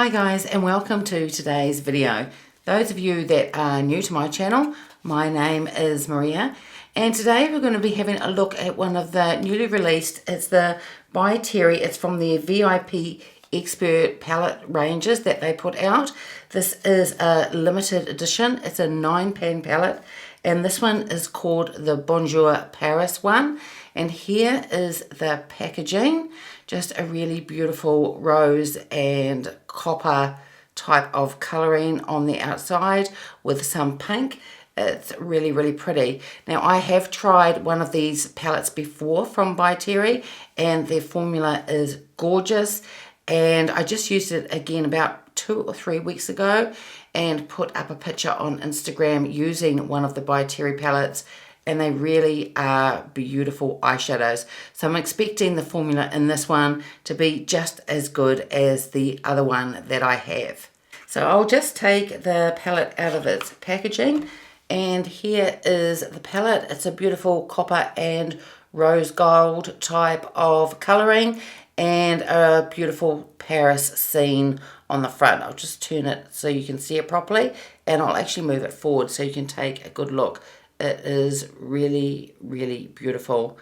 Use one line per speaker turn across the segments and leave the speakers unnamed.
Hi guys, and welcome to today's video. Those of you that are new to my channel, my name is Maria, and today we're going to be having a look at one of the newly released, it's the by Terry, it's from their V.I.P expert palette ranges that they put out. This is a limited edition, it's a 9-pan palette, and this one is called the Bonjour Paris one. And here is the packaging, just a really beautiful rose and copper type of colouring on the outside with some pink. It's really, really pretty. Now, I have tried one of these palettes before from By Terry, and their formula is gorgeous. And I just used it again about 2 or 3 weeks ago and put up a picture on Instagram using one of the By Terry palettes, and they really are beautiful eyeshadows. So I'm expecting the formula in this one to be just as good as the other one that I have. So I'll just take the palette out of its packaging, and here is the palette. It's a beautiful copper and rose gold type of colouring and a beautiful Paris scene on the front. I'll just turn it so you can see it properly, and I'll actually move it forward so you can take a good look. It is really, really beautiful.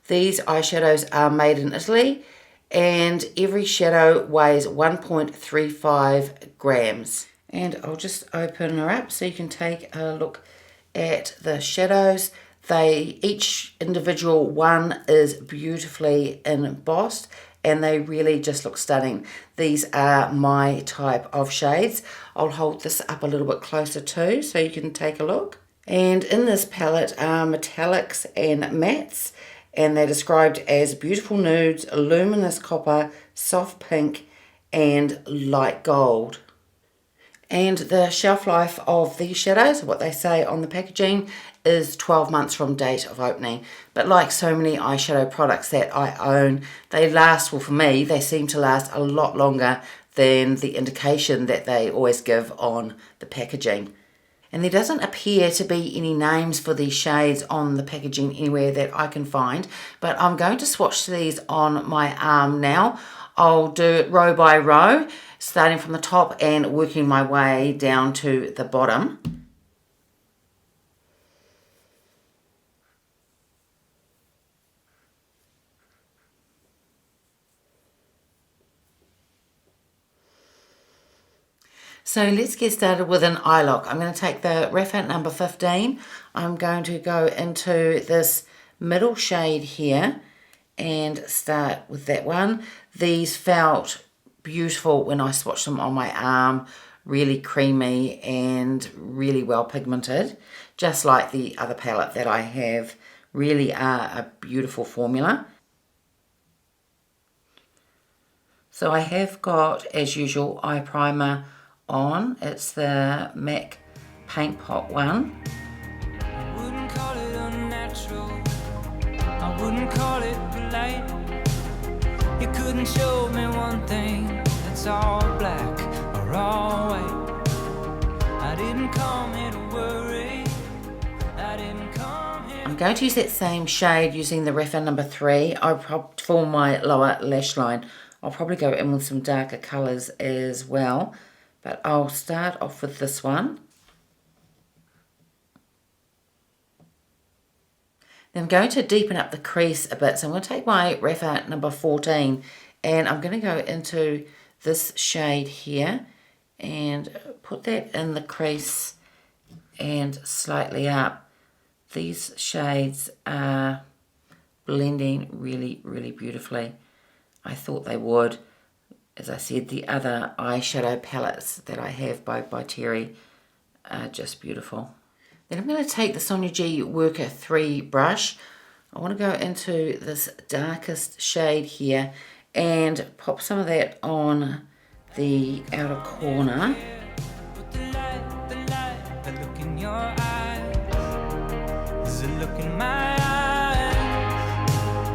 These eyeshadows are made in Italy, and every shadow weighs 1.35 grams. And I'll just open her up so you can take a look at the shadows. Each individual one is beautifully embossed, and they really just look stunning. These are my type of shades. I'll hold this up a little bit closer too so you can take a look. And in this palette are metallics and mattes, and they're described as beautiful nudes, luminous copper, soft pink, and light gold. And the shelf life of these shadows, what they say on the packaging, is 12 months from date of opening. But like so many eyeshadow products that I own, they last, well for me, they seem to last a lot longer than the indication that they always give on the packaging. And there doesn't appear to be any names for these shades on the packaging anywhere that I can find, but I'm going to swatch these on my arm now. I'll do it row by row, starting from the top and working my way down to the bottom. So let's get started with an eye look. I'm going to take the Rephr number 15. I'm going to go into this middle shade here and start with that one. These felt beautiful when I swatched them on my arm, really creamy and really well pigmented, just like the other palette that I have. Really are a beautiful formula. So I have got, as usual, eye primer on. It's the MAC Paint Pot one.
I wouldn't call it unnatural, I wouldn't call it polite. You couldn't show me one thing that's all black or all white. I didn't come here to worry, I didn't come here.
I'm going to use that same shade using the Rephr number 3. For my lower lash line. I'll probably go in with some darker colours as well, but I'll start off with this one. Then I'm going to deepen up the crease a bit, so I'm going to take my Rephr number 14 and I'm going to go into this shade here and put that in the crease and slightly up. These shades are blending really, really beautifully. I thought they would. As I said, the other eyeshadow palettes that I have by Terry are just beautiful. Then I'm going to take the Sonia G Worker 3 brush. I want to go into this darkest shade here and pop some of that on the outer corner.
The look in your eyes, is a look in my eyes.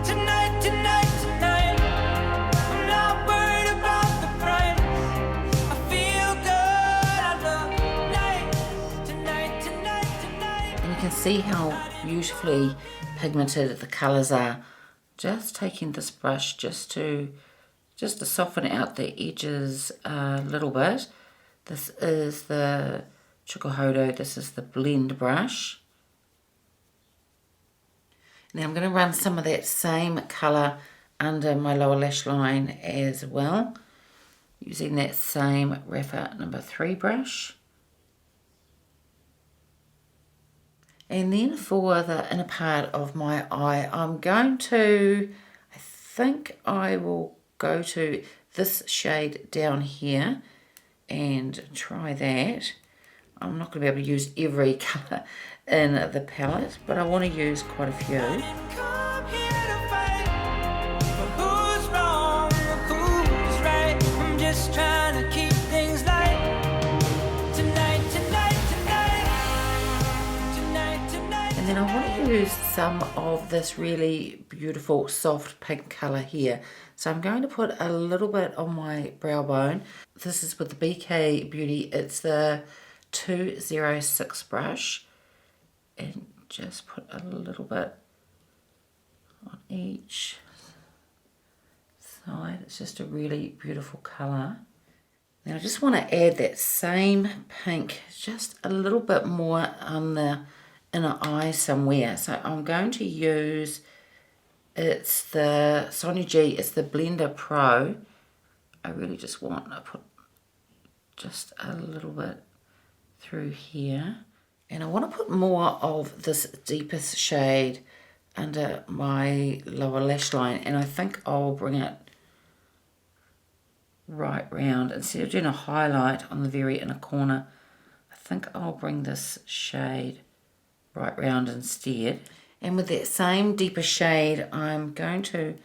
Tonight, tonight, tonight, I'm not worried about the price. I feel good, I love tonight, tonight, tonight.
And you can see how beautifully pigmented the colours are. Just taking this brush just to just to soften out the edges a little bit. This is the Chikuhodo, this is the blend brush. Now I'm going to run some of that same colour under my lower lash line as well, using that same Rephr number 3 brush. And then for the inner part of my eye, I'm going to, I think I will go to this shade down here and try that. I'm not going to be able to use every colour in the palette, but I want to use quite a few. And then I want to use some of this really beautiful soft pink colour here. So I'm going to put a little bit on my brow bone. This is with the BK Beauty. It's the 206 brush. And just put a little bit on each side. It's just a really beautiful colour. Now I just want to add that same pink, just a little bit more on the inner eye somewhere. So I'm going to use, it's the Sonia G, it's the Blender Pro. I really just want to put just a little bit through here. And I want to put more of this deepest shade under my lower lash line. And I think I'll bring it right round. Instead of doing a highlight on the very inner corner, I think I'll bring this shade right round instead. And with that same deeper shade, I'm going to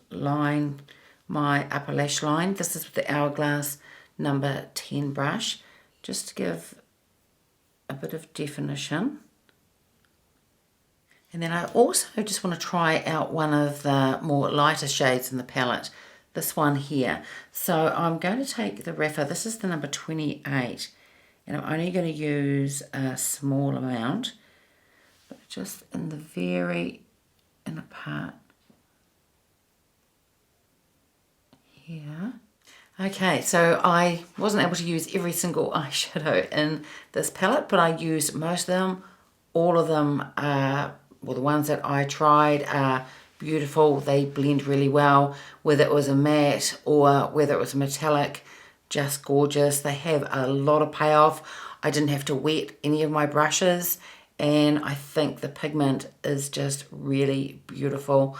line my upper lash line. This is with the Hourglass number 10 brush, just to give a bit of definition. And then I also just want to try out one of the more lighter shades in the palette, this one here. So I'm going to take the Rephr, this is the number 28, and I'm only going to use a small amount, but just in the very inner part here. Okay, so I wasn't able to use every single eyeshadow in this palette, but I used most of them. All of them are, well, the ones that I tried are beautiful. They blend really well, whether it was a matte or whether it was a metallic, just gorgeous. They have a lot of payoff. I didn't have to wet any of my brushes, and I think the pigment is just really beautiful.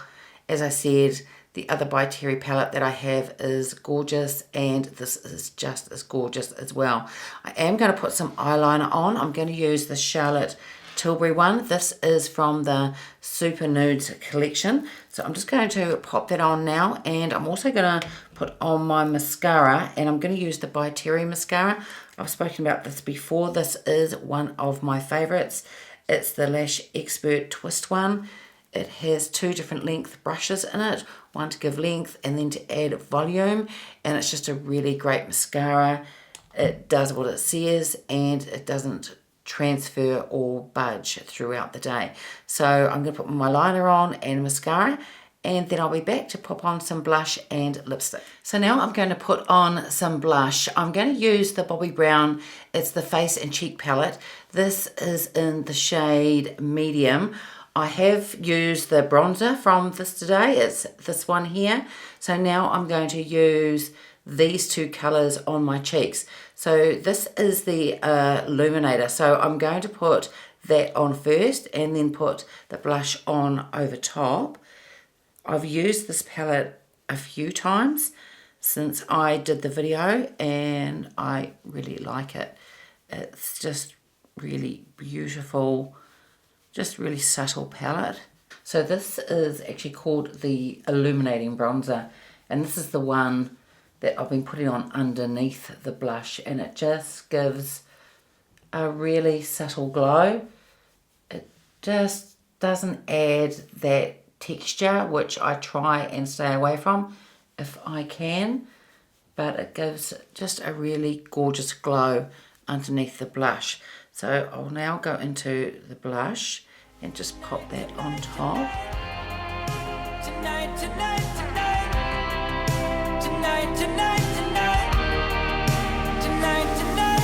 As I said, the other by Terry palette that I have is gorgeous, and this is just as gorgeous as well. I am going to put some eyeliner on. I'm going to use the Charlotte Tilbury one. This is from the Super Nudes collection. So I'm just going to pop that on now, and I'm also going to put on my mascara, and I'm going to use the by Terry mascara. I've spoken about this before. This is one of my favorites. It's the Lash-Expert Twist one. It has 2 different length brushes in it, one to give length and then to add volume, and it's just a really great mascara. It does what it says, and it doesn't transfer or budge throughout the day. So I'm going to put my liner on and mascara, and then I'll be back to pop on some blush and lipstick. So now I'm going to put on some blush. I'm going to use the Bobbi Brown. It's the Face and Cheek palette. This is in the shade medium. I have used the bronzer from this today. It's this one here. So now I'm going to use these 2 colors on my cheeks. So this is the illuminator. So I'm going to put that on first and then put the blush on over top. I've used this palette a few times since I did the video, and I really like it. It's just really beautiful, just really subtle palette. So this is actually called the Illuminating Bronzer, and this is the one that I've been putting on underneath the blush, and it just gives a really subtle glow. It just doesn't add that texture, which I try and stay away from if I can, but it gives just a really gorgeous glow underneath the blush. So I'll now go into the blush and just pop that on top.
Tonight, tonight, tonight. tonight, tonight, tonight, tonight, tonight.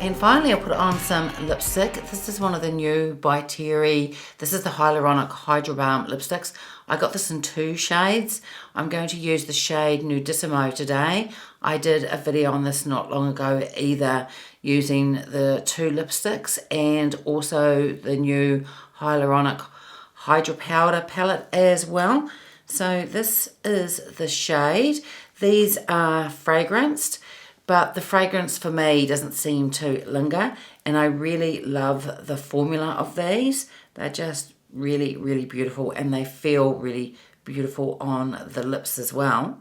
And finally, I put on some lipstick. This is one of the new by Terry. This is the Hyaluronic Hydra-Balm lipsticks. I got this in 2 shades. I'm going to use the shade Nudissimo today. I did a video on this not long ago either, using the 2 lipsticks and also the new Hyaluronic Hydra-Powder palette as well. So this is the shade. These are fragranced, but the fragrance for me doesn't seem to linger, and I really love the formula of these. They're just really, really beautiful, and they feel really beautiful on the lips as well.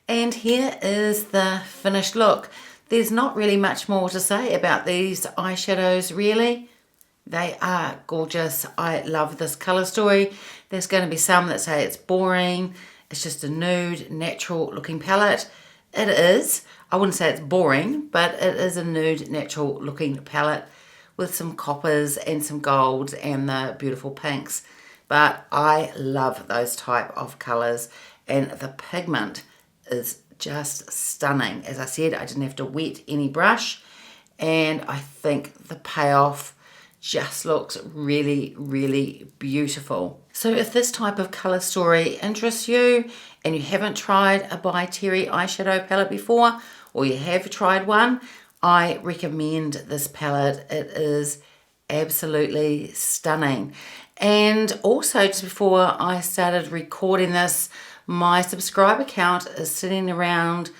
And here is the finished look. There's not really much more to say about these eyeshadows, really. They are gorgeous. I love this colour story. There's going to be some that say it's boring. It's just a nude, natural looking palette. It is. I wouldn't say it's boring, but it is a nude, natural looking palette with some coppers and some golds and the beautiful pinks. But I love those type of colours, and the pigment is just stunning. As I said, I didn't have to wet any brush, and I think the payoff just looks really, really beautiful. So if this type of colour story interests you and you haven't tried a by Terry eyeshadow palette before, or you have tried one, I recommend this palette. It is absolutely stunning. And also, just before I started recording this, my subscriber count is sitting around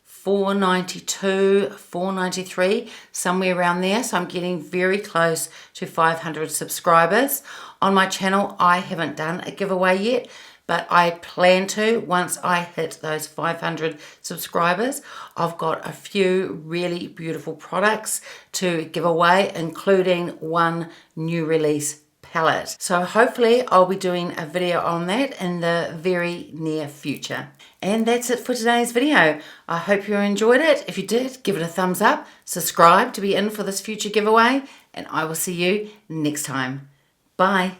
492, 493, somewhere around there. So I'm getting very close to 500 subscribers. On my channel, I haven't done a giveaway yet, but I plan to once I hit those 500 subscribers. I've got a few really beautiful products to give away, including one new release palette. So hopefully I'll be doing a video on that in the very near future. And that's it for today's video. I hope you enjoyed it. If you did, give it a thumbs up, subscribe to be in for this future giveaway, and I will see you next time. Bye.